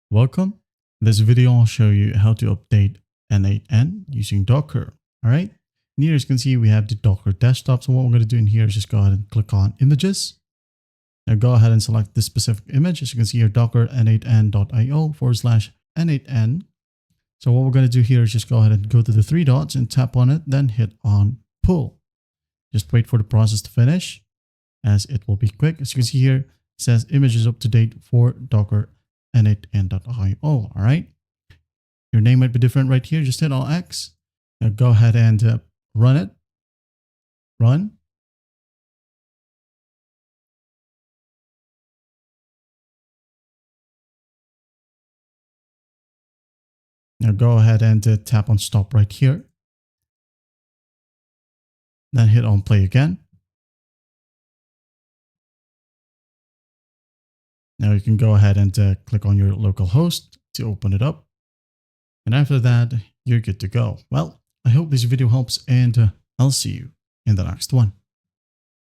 Welcome. In this video, I'll show you how to update n8n using Docker. All right. And here, as you can see, we have the Docker desktop. So what we're going to do in here is just go ahead and click on images. Now go ahead and select this specific image. As you can see here, docker n8n.io/n8n. So what we're going to do here is just go ahead and go to the three dots and tap on it, then hit on pull. Just wait for the process to finish, as it will be quick. As you can see here, it says images up to date for Docker n8n.io. All right. Your name might be different right here. Just hit on X. Now go ahead and run it. Run. Now go ahead and tap on stop right here. Then hit on play again. Now you can go ahead and click on your local host to open it up. And after that, you're good to go. Well, I hope this video helps, and I'll see you in the next one.